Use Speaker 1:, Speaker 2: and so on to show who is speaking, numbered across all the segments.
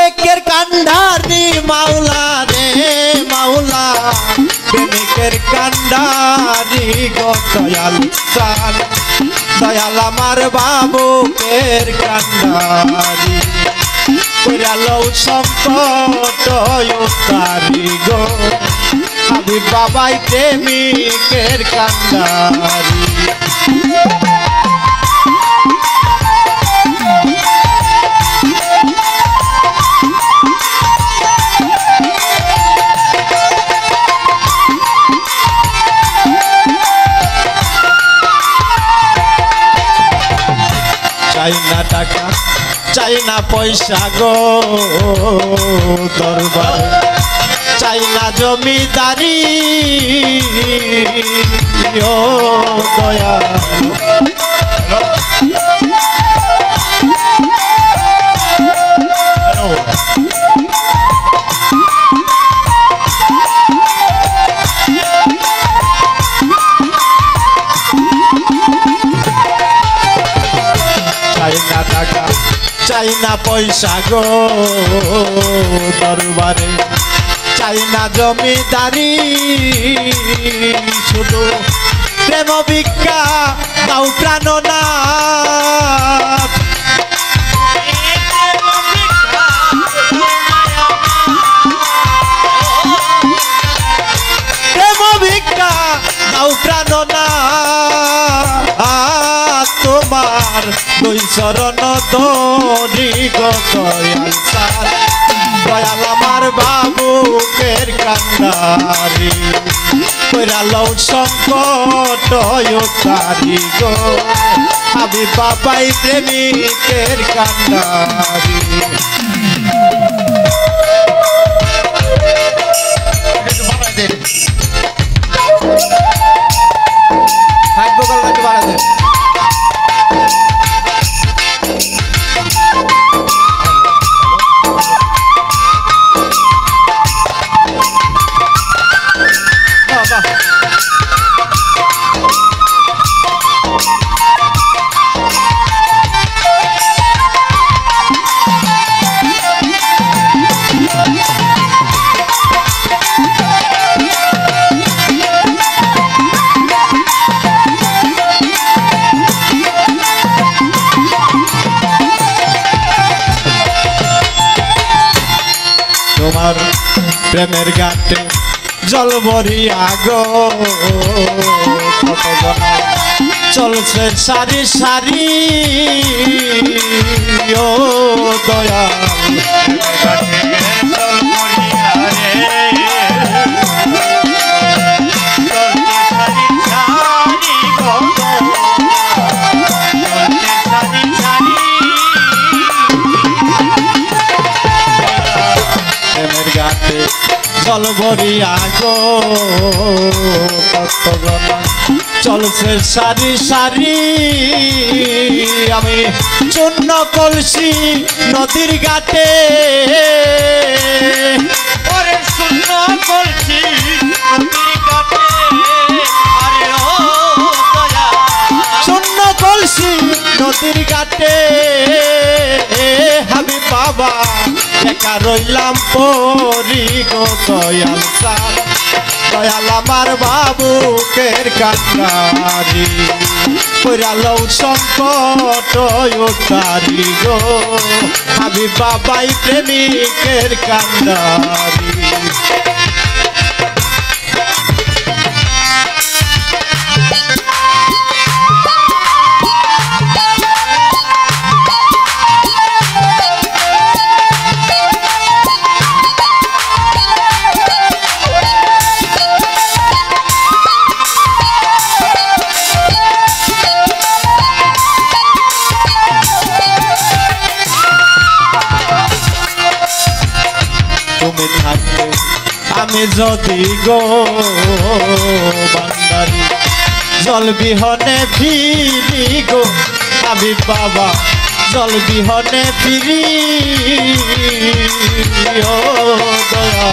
Speaker 1: বিবেকের কান্ডারি মাওলা রে মাওলা প্রেমিকের কান্ডারি গো দয়াল সাল দয়াল আমার বাবুকের কান্ডারি কইরালো সংকট উতারি গো হাবিব বাবাই প্রেমিকের কান্ডারি চাই না টাকা চাই না পয়সা গো দরবারে চাই না জমিদারি ও দয়া চাই না টাকা চাই না পয়সা গো দরবারে চাই না জমিদারি শুধু প্রেম ভিক্ষা দাও প্রাণনাথ প্রেম ভিক্ষা দাও প্রাণনাথ তোমার দুই চরণ ধরি গো দয়াল সাল দয়াল আমার বাবুকের কান্ডারি কইরালো সংকট উতারি গো হাবিব বাবাই প্রেমিকের কান্ডারি তোমার প্রেমের ঘাটে জল ভরিয়া গো চলছে সারি সারি ও দয়াল জল ভরিয়া গো চলছে সারি সারি আমি চূর্ণ কলসি নদীর ঘাটে শূন্য কলসি শূন্য কলসি নদীর ঘাটে হাবিব বাবা একা রইলাম পরি গো দয়াল সাল দয়াল আমার বাবুকের কান্ডারি কইরালো সংকট উতারি গো হাবিব বাবাই প্রেমিকের কান্ডারি তুমি থাকবে আমি যদি গো বান্দারি জল বিহনে ফিরি গো হাবিব বাবা জল বিহনে ফিরি ও দয়া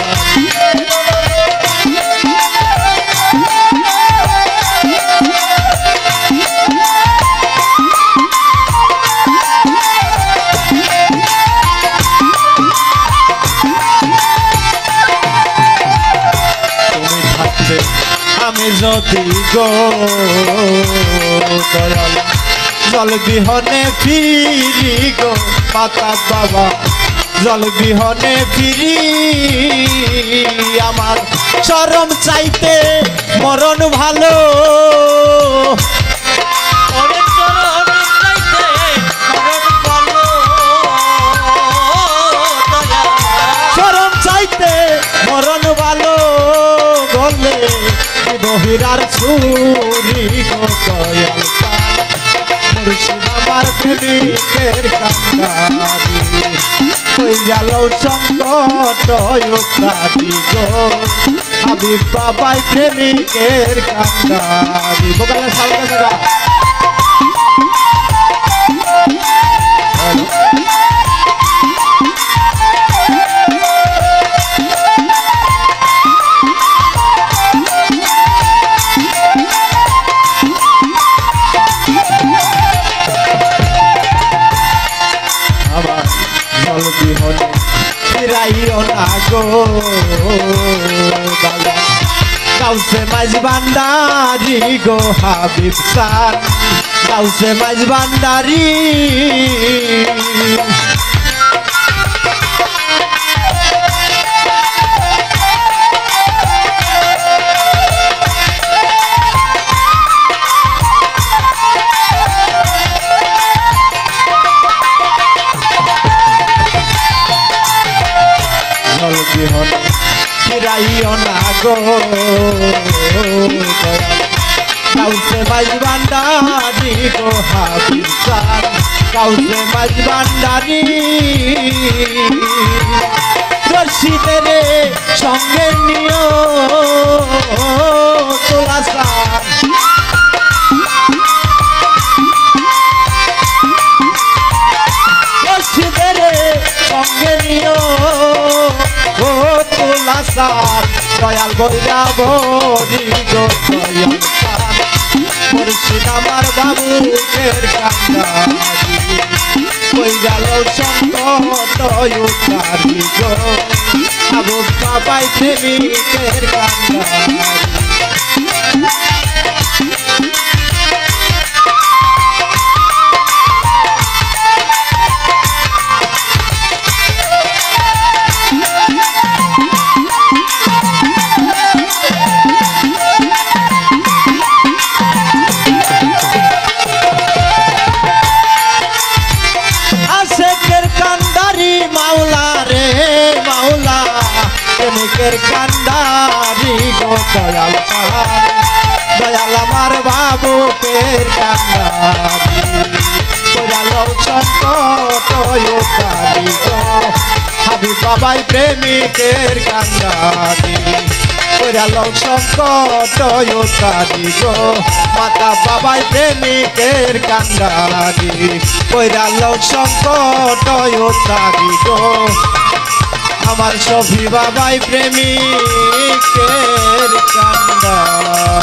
Speaker 1: আমি যদি গো দয়াল জল বিহনে ফিরি গো মাতা বাবা জল বিহনে ফিরি আমার চরম চাইতে মরণ ভালো চরম চাইতে মরণ ভালো বলে বহিরার ছুরি গো দয়াল মুর্শিদ আমার প্রেমিকের কান্দারি ওই গেল সংকট কাটি গো হাবিব বাবাই প্রেমিকের কান্দারি বোকালে সালকে দাদা ফিরাইও না গো দাদা গাউসে মাঝ ভান্ডারি গো হাবিব সান গাউসে মাঝ ভান্ডারি ফিরাইও না গো গাউসে মাঝ ভান্ডারি গো হাবিব সান গাউসে মাঝ ভান্ডারি রশিদের সঙ্গে নিও তোলা সান রশিদের সঙ্গে নিও ও তোলা সান দয়াল বইরা বরি গো দয়াল সান মুর্শিদ আমার বাবুকের কান্দারি কই গেল সংকট উতারি গো আবু বাবাই প্রেমিকের কান্দারি প্রেমিকের কান্দারি গো দয়াল দয়াল আমার বাবুকের কান্দারি দয়াল সংকট উতারি গো হাবিব বাবাই প্রেমিকের কান্দারি দয়াল সংকট উতারি গো মাতা বাবাই প্রেমিকের কান্দারি দয়াল সংকট উতারি গো আমার সফি বাবাই প্রেমিকের কান্দারি